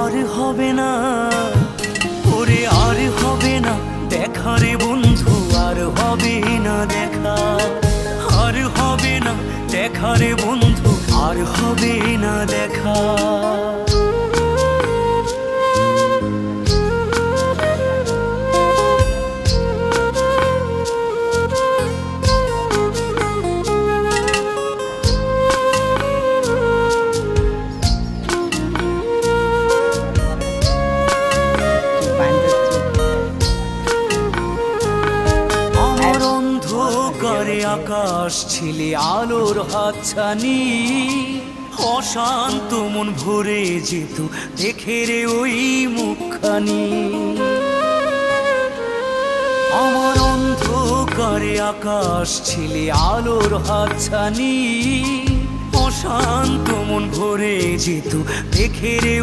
আর হবে না, ওরে আর হবে না দেখা রে বন্ধু, আর হবে না দেখা, আর হবে না দেখা রে বন্ধু, আর হবে না দেখা। করে আকাশ ছিলে আলোর হাতছানি, অশান্ত মন ভরে যেত দেখে রে ওই মুখখানি। আমার অন্ধকারে আকাশ ছিলে আলোর হাতছানি, অশান্ত মন ভরে যেত দেখে রে